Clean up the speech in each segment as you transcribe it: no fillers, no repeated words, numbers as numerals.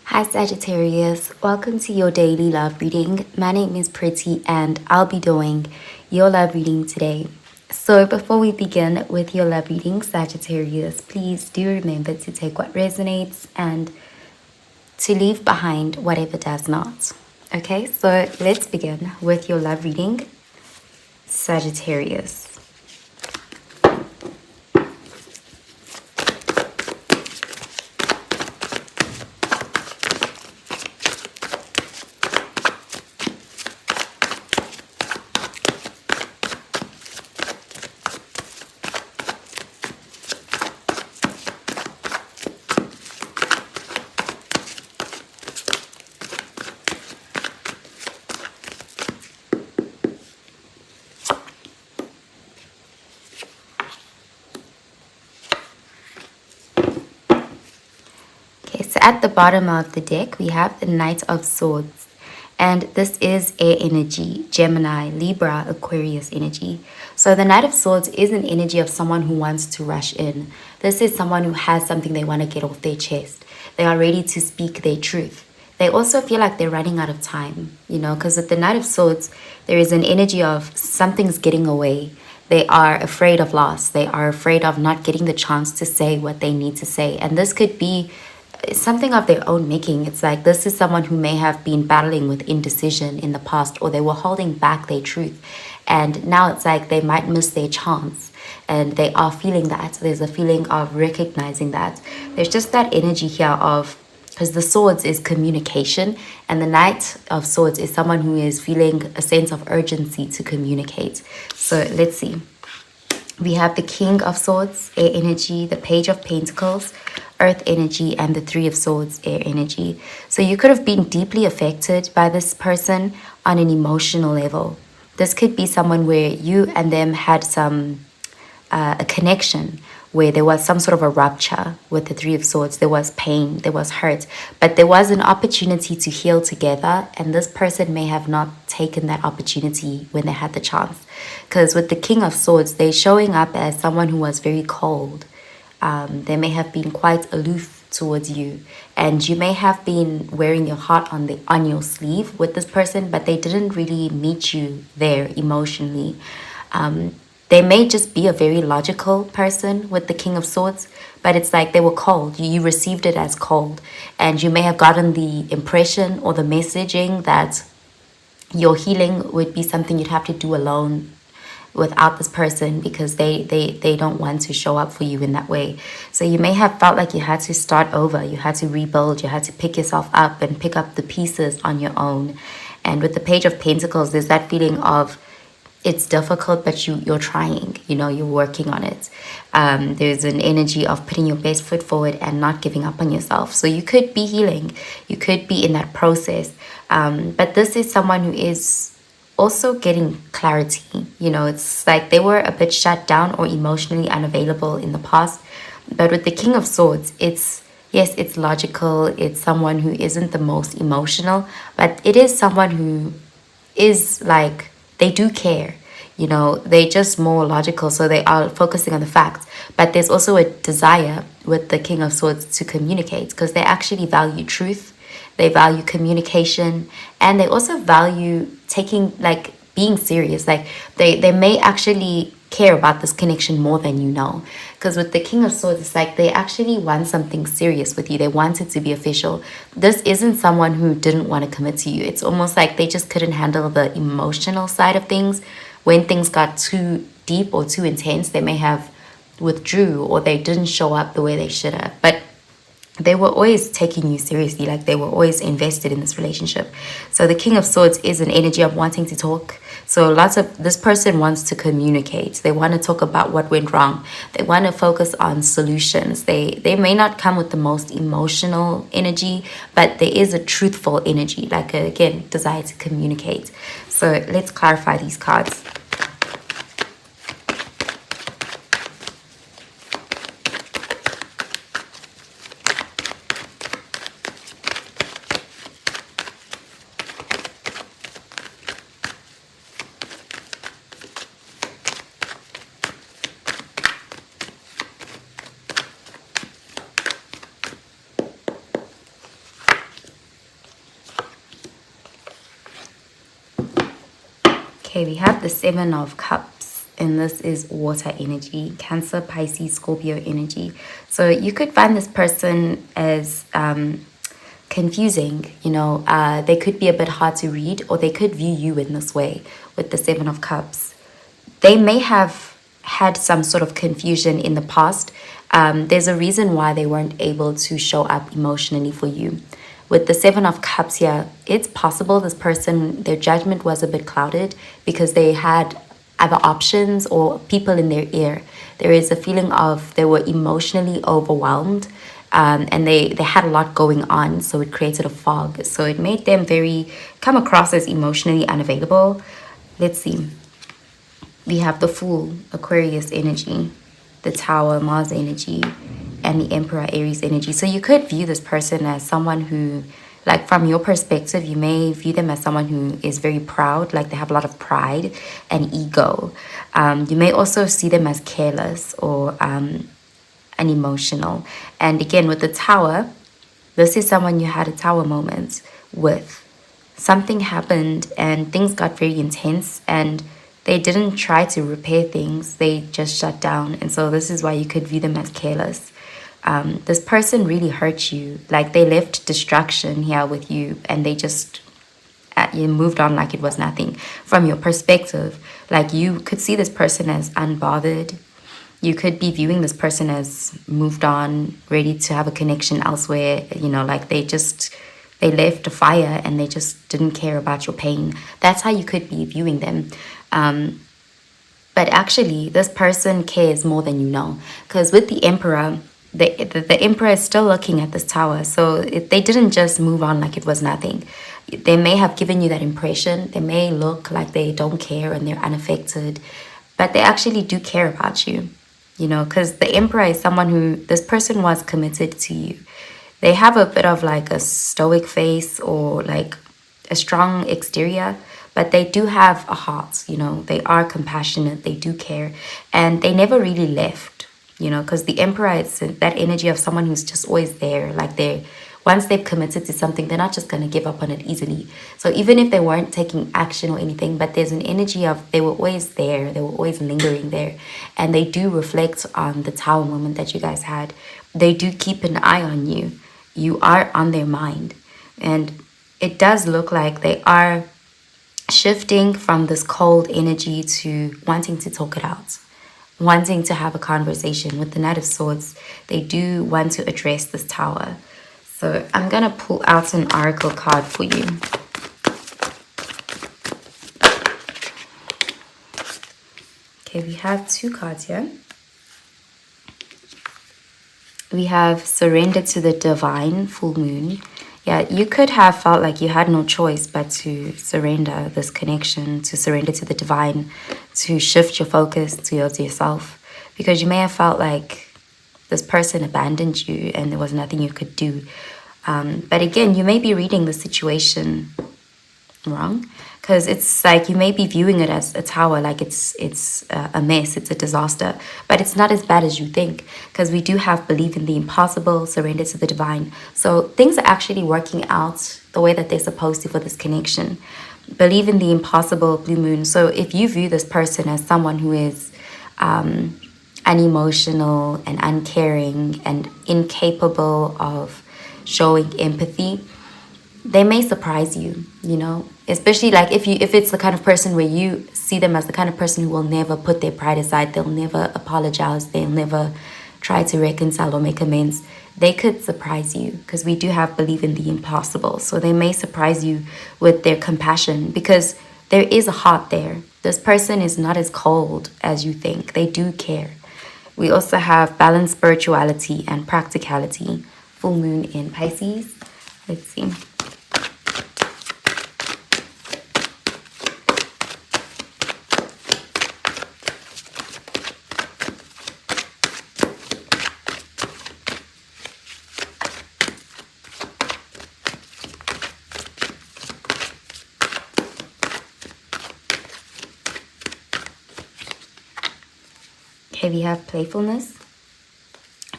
Hi Sagittarius, welcome to your daily love reading. My name is Pretty and I'll be doing your love reading today. So before we begin with your love reading, Sagittarius, please do remember to take what resonates and to leave behind whatever does not. Okay, so let's begin with your love reading, Sagittarius. Okay, so at the bottom of the deck, we have the Knight of Swords. And this is air energy, Gemini, Libra, Aquarius energy. So the Knight of Swords is an energy of someone who wants to rush in. This is someone who has something they want to get off their chest. They are ready to speak their truth. They also feel like they're running out of time, because with the Knight of Swords, there is an energy of something's getting away. They are afraid of loss. They are afraid of not getting the chance to say what they need to say. And this could be something of their own making. It's like this is someone who may have been battling with indecision in the past, or they were holding back their truth. And now it's like they might miss their chance. And they are feeling that. There's a feeling of recognizing that. There's just that energy here of, because the swords is communication and the Knight of Swords is someone who is feeling a sense of urgency to communicate. So let's see. We have the King of Swords, air energy, the Page of Pentacles, earth energy, and the Three of Swords, air energy. So you could have been deeply affected by this person on an emotional level. This could be someone where you and them had a connection, where there was some sort of a rupture with the Three of Swords. There was pain, there was hurt, but there was an opportunity to heal together, and this person may have not taken that opportunity when they had the chance. Because with the King of Swords, they're showing up as someone who was very cold. They may have been quite aloof towards you, and you may have been wearing your heart on your sleeve with this person, but they didn't really meet you there emotionally. They may just be a very logical person with the King of Swords, but it's like they were cold. You received it as cold, and you may have gotten the impression or the messaging that your healing would be something you'd have to do alone without this person, because they don't want to show up for you in that way. So you may have felt like you had to start over, you had to rebuild, you had to pick yourself up and pick up the pieces on your own. And with the Page of Pentacles, there's that feeling of it's difficult, but you're trying, you're working on it. There's an energy of putting your best foot forward and not giving up on yourself. So you could be healing, you could be in that process, but this is someone who is also getting clarity. It's like they were a bit shut down or emotionally unavailable in the past, but with the King of Swords, it's logical. It's someone who isn't the most emotional, but it is someone who is like, they do care. They're just more logical, so they are focusing on the facts. But there's also a desire with the King of Swords to communicate, because they actually value truth, they value communication, and they also value being serious. Like they may actually care about this connection more than you know. Because with the King of Swords, it's like they actually want something serious with you. They want it to be official. This isn't someone who didn't want to commit to you. It's almost like they just couldn't handle the emotional side of things. When things got too deep or too intense, they may have withdrew, or they didn't show up the way they should have. But they were always taking you seriously, like they were always invested in this relationship. So the King of Swords is an energy of wanting to talk. So this person wants to communicate. They want to talk about what went wrong. They want to focus on solutions. They may not come with the most emotional energy, but there is a truthful energy, like again, desire to communicate. So let's clarify these cards. Okay, we have the Seven of Cups, and this is water energy, Cancer, Pisces, Scorpio energy. So you could find this person as confusing, they could be a bit hard to read, or they could view you in this way with the Seven of Cups. They may have had some sort of confusion in the past. There's a reason why they weren't able to show up emotionally for you. With the Seven of Cups here, it's possible this person, their judgment was a bit clouded because they had other options or people in their ear. There is a feeling of they were emotionally overwhelmed, and they had a lot going on, so it created a fog. So it made them come across as emotionally unavailable. Let's see. We have the Fool, Aquarius energy, the Tower, Mars energy, and the Emperor, Aries energy. So you could view this person as someone who, like from your perspective, you may view them as someone who is very proud, like they have a lot of pride and ego. You may also see them as careless or unemotional. And again, with the Tower, this is someone you had a Tower moment with. Something happened and things got very intense, and they didn't try to repair things, they just shut down. And so this is why you could view them as careless. This person really hurt you, like they left destruction here with you, and they just you moved on like it was nothing. From your perspective, like you could see this person as unbothered. You could be viewing this person as moved on, ready to have a connection elsewhere, like they left a fire and they just didn't care about your pain. That's how you could be viewing them. But actually, this person cares more than you know. Because with the Emperor, the Emperor is still looking at this Tower. So they didn't just move on like it was nothing. They may have given you that impression. They may look like they don't care and they're unaffected. But they actually do care about you. Because the Emperor is someone who, this person was committed to you. They have a bit of like a stoic face or like a strong exterior, but they do have a heart, they are compassionate, they do care, and they never really left, because the Emperor, it's that energy of someone who's just always there, like once they've committed to something, they're not just going to give up on it easily. So even if they weren't taking action or anything, but there's an energy of they were always there, they were always lingering there, and they do reflect on the Tower moment that you guys had. They do keep an eye on you. You are on their mind, and it does look like they are shifting from this cold energy to wanting to talk it out, wanting to have a conversation. With the Knight of Swords, they do want to address this Tower. So I'm going to pull out an oracle card for you. Okay, we have two cards here. We have Surrender to the Divine, Full Moon. Yeah, you could have felt like you had no choice but to surrender this connection, to surrender to the divine, to shift your focus towards yourself. Because you may have felt like this person abandoned you and there was nothing you could do. But again, you may be reading the situation wrong, because it's like you may be viewing it as a Tower, like it's a mess, it's a disaster, but it's not as bad as you think, because we do have believe in the impossible, surrender to the divine. So things are actually working out the way that they're supposed to for this connection. Believe in the impossible, Blue Moon. So if you view this person as someone who is unemotional and uncaring and incapable of showing empathy, they may surprise you, especially like if it's the kind of person where you see them as the kind of person who will never put their pride aside, they'll never apologize, they'll never try to reconcile or make amends. They could surprise you, because we do have believe in the impossible. So they may surprise you with their compassion, because there is a heart there. This person is not as cold as you think. They do care. We also have balanced spirituality and practicality, full moon in Pisces. Let's see. Okay, we have playfulness.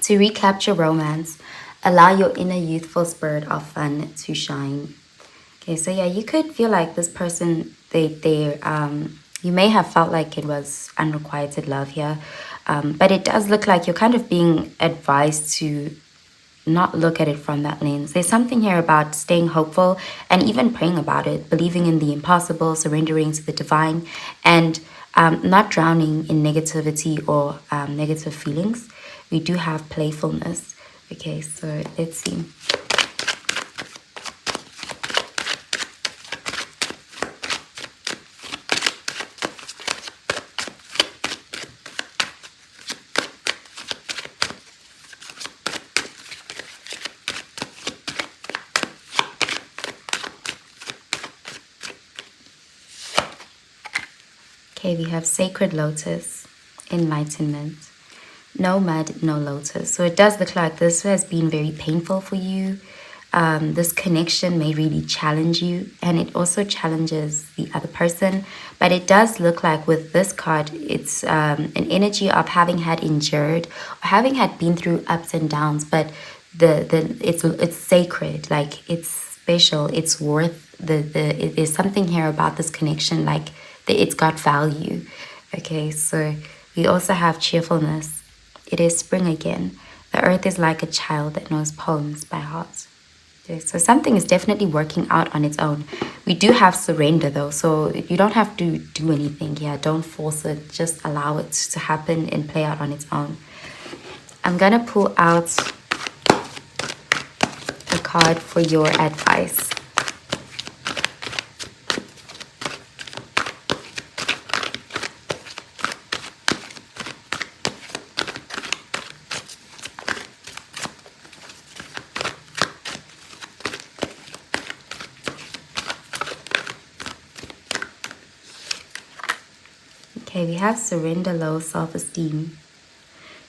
To recapture romance, allow your inner youthful spirit of fun to shine. Okay, so yeah, you could feel like this person, they're You may have felt like it was unrequited love here, but it does look like you're kind of being advised to not look at it from that lens. There's something here about staying hopeful and even praying about it, believing in the impossible, surrendering to the divine, and not drowning in negativity or negative feelings. We do have playfulness. Okay, so let's see. Okay, we have sacred lotus, enlightenment. No mud, no lotus. So it does look like this has been very painful for you. This connection may really challenge you, and it also challenges the other person. But it does look like with this card, it's an energy of having had endured, or having had been through ups and downs. But it's sacred, like it's special. It's worth there's something here about this connection, like it's got value. Okay, so we also have cheerfulness. It is spring again. The earth is like a child that knows poems by heart. Okay, so something is definitely working out on its own. We do have surrender though, so you don't have to do anything here. Don't force it. Just allow it to happen and play out on its own. I'm gonna pull out a card for your advice. Okay, we have surrender, low self-esteem.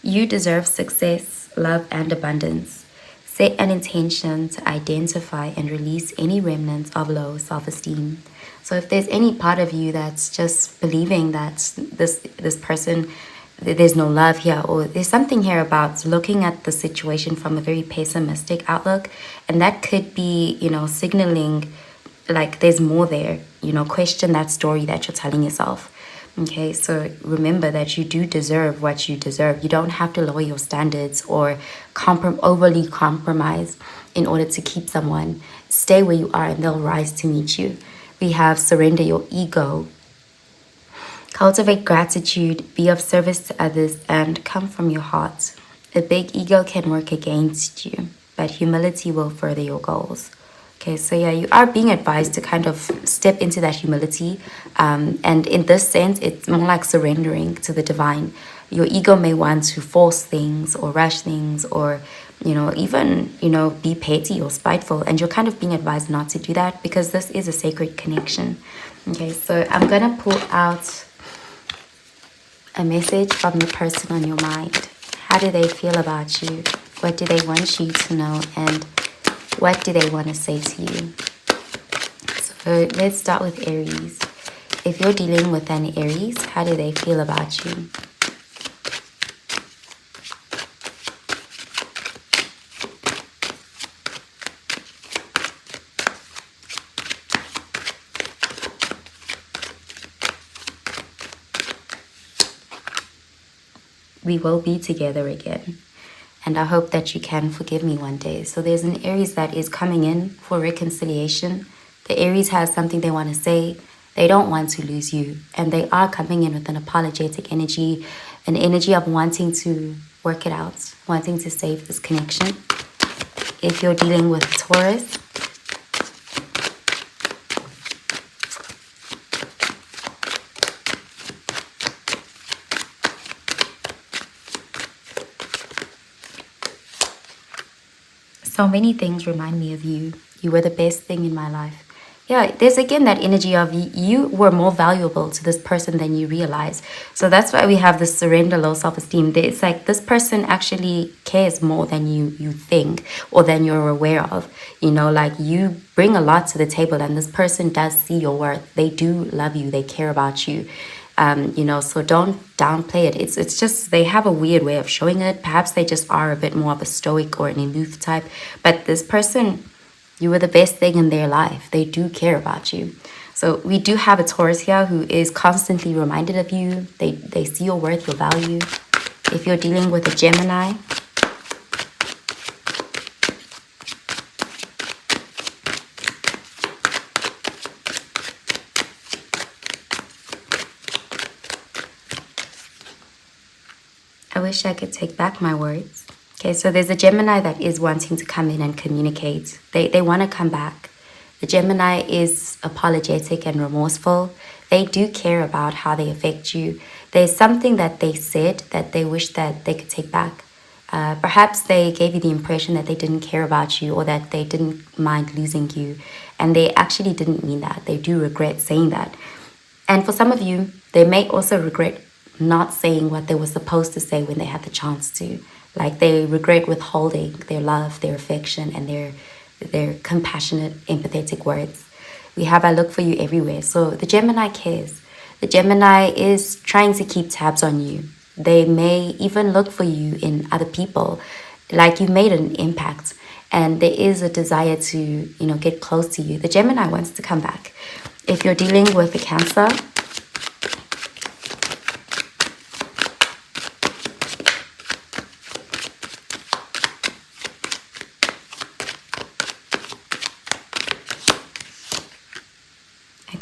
You deserve success, love, and abundance. Set an intention to identify and release any remnants of low self-esteem. So if there's any part of you that's just believing that this person, there's no love here, or there's something here about looking at the situation from a very pessimistic outlook, and that could be, signaling like there's more there, question that story that you're telling yourself. Okay, so remember that you do deserve what you deserve. You don't have to lower your standards or overly compromise in order to keep someone. Stay where you are and they'll rise to meet you. We have surrender your ego. Cultivate gratitude, be of service to others, and come from your heart. A big ego can work against you, but humility will further your goals. Okay, so yeah, you are being advised to kind of step into that humility. And in this sense, it's more like surrendering to the divine. Your ego may want to force things or rush things or, even, be petty or spiteful. And you're kind of being advised not to do that because this is a sacred connection. Okay, so I'm going to pull out a message from the person on your mind. How do they feel about you? What do they want you to know? And what do they want to say to you? So let's start with Aries. If you're dealing with an Aries, how do they feel about you? We will be together again. And I hope that you can forgive me one day. So there's an Aries that is coming in for reconciliation. The Aries has something they want to say. They don't want to lose you. And they are coming in with an apologetic energy, an energy of wanting to work it out, wanting to save this connection. If you're dealing with Taurus, so many things remind me of you. You were the best thing in my life. Yeah, there's again that energy of you were more valuable to this person than you realize. So that's why we have this surrender, low self-esteem. It's like this person actually cares more than you think or than you're aware of. Like you bring a lot to the table and this person does see your worth. They do love you. They care about you. So don't downplay it. It's just they have a weird way of showing it. Perhaps they just are a bit more of a stoic or an aloof type. But this person, you were the best thing in their life. They do care about you. So we do have a Taurus here who is constantly reminded of you. They see your worth, your value. If you're dealing with a Gemini, I wish I could take back my words. Okay, so there's a Gemini that is wanting to come in and communicate. They want to come back. The Gemini is apologetic and remorseful. They do care about how they affect you. There's something that they said that they wish that they could take back. Perhaps they gave you the impression that they didn't care about you or that they didn't mind losing you. And they actually didn't mean that. They do regret saying that. And for some of you, they may also regret not saying what they were supposed to say when they had the chance to. Like they regret withholding their love, their affection, and their compassionate, empathetic words. We have I look for you everywhere. So the Gemini cares. The Gemini is trying to keep tabs on you. They may even look for you in other people. Like you made an impact and there is a desire to, get close to you. The Gemini wants to come back. If you're dealing with a Cancer,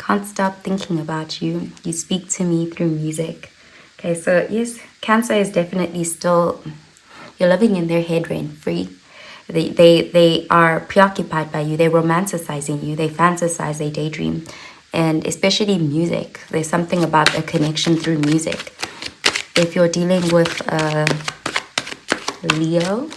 can't stop thinking about you. You speak to me through music. Okay, so yes, Cancer is definitely still, you're living in their head rent-free. They are preoccupied by you. They're romanticizing you. They fantasize, they daydream. And especially music. There's something about a connection through music. If you're dealing with Leo,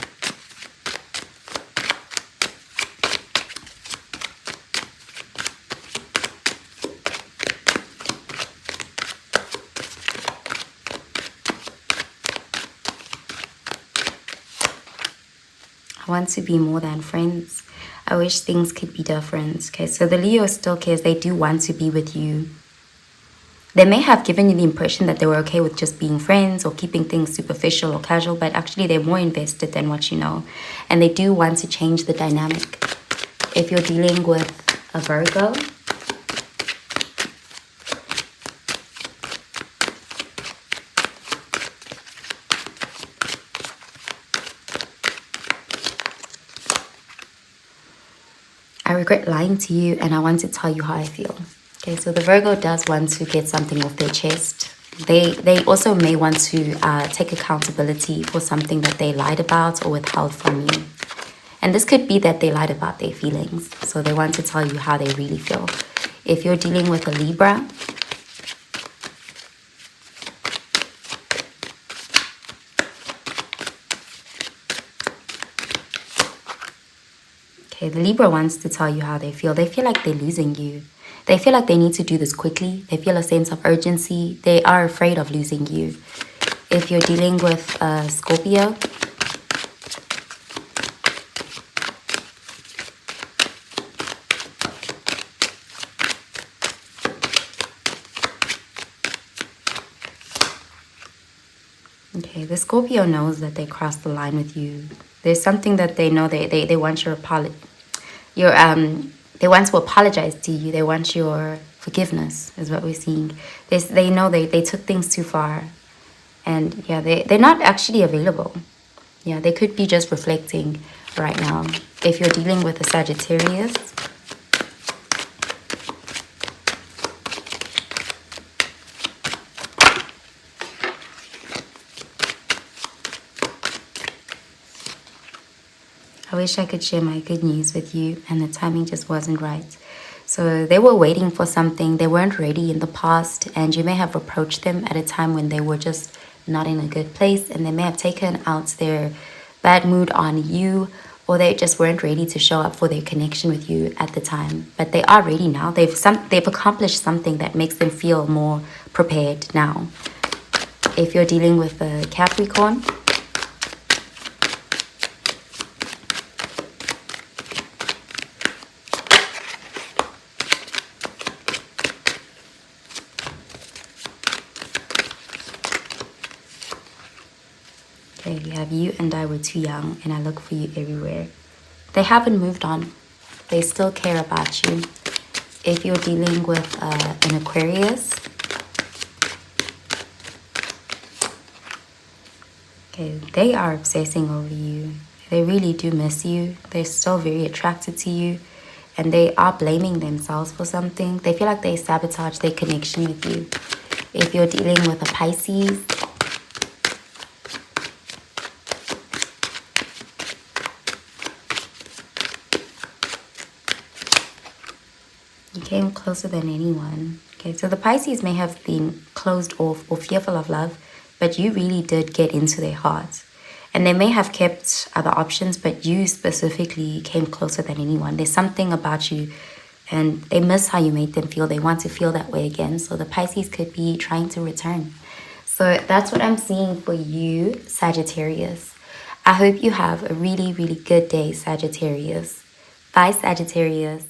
want to be more than friends. I wish things could be different. Okay, so the Leo still cares. They do want to be with you. They may have given you the impression that they were okay with just being friends or keeping things superficial or casual, but actually they're more invested than what you know. And they do want to change the dynamic. If you're dealing with a Virgo, I regret lying to you and I want to tell you how I feel. Okay, so the Virgo does want to get something off their chest. They also may want to take accountability for something that they lied about or withheld from you. And this could be that they lied about their feelings. So they want to tell you how they really feel. If you're dealing with a Libra, okay, the Libra wants to tell you how they feel. They feel like they're losing you. They feel like they need to do this quickly. They feel a sense of urgency. They are afraid of losing you. If you're dealing with Scorpio, okay, the Scorpio knows that they crossed the line with you. There's something that they know they want your apology. They want to apologize to you. They want your forgiveness, is what we're seeing. They know they took things too far. And yeah, they're not actually available. Yeah, they could be just reflecting right now. If you're dealing with a Sagittarius, I wish I could share my good news with you, and the timing just wasn't right. So they were waiting for something. They weren't ready in the past, and you may have approached them at a time when they were just not in a good place, and they may have taken out their bad mood on you, or they just weren't ready to show up for their connection with you at the time. But they are ready now. They've accomplished something that makes them feel more prepared now. If you're dealing with a Capricorn, we have you and I were too young and I look for you everywhere. They haven't moved on. They still care about you. If you're dealing with an Aquarius, okay, they are obsessing over you. They really do miss you. They're still very attracted to you. And they are blaming themselves for something. They feel like they sabotage their connection with you. If you're dealing with a Pisces, you came closer than anyone. Okay, so the Pisces may have been closed off or fearful of love, but you really did get into their hearts. And they may have kept other options, but you specifically came closer than anyone. There's something about you, and they miss how you made them feel. They want to feel that way again. So the Pisces could be trying to return. So that's what I'm seeing for you, Sagittarius. I hope you have a really, really good day, Sagittarius. Bye, Sagittarius.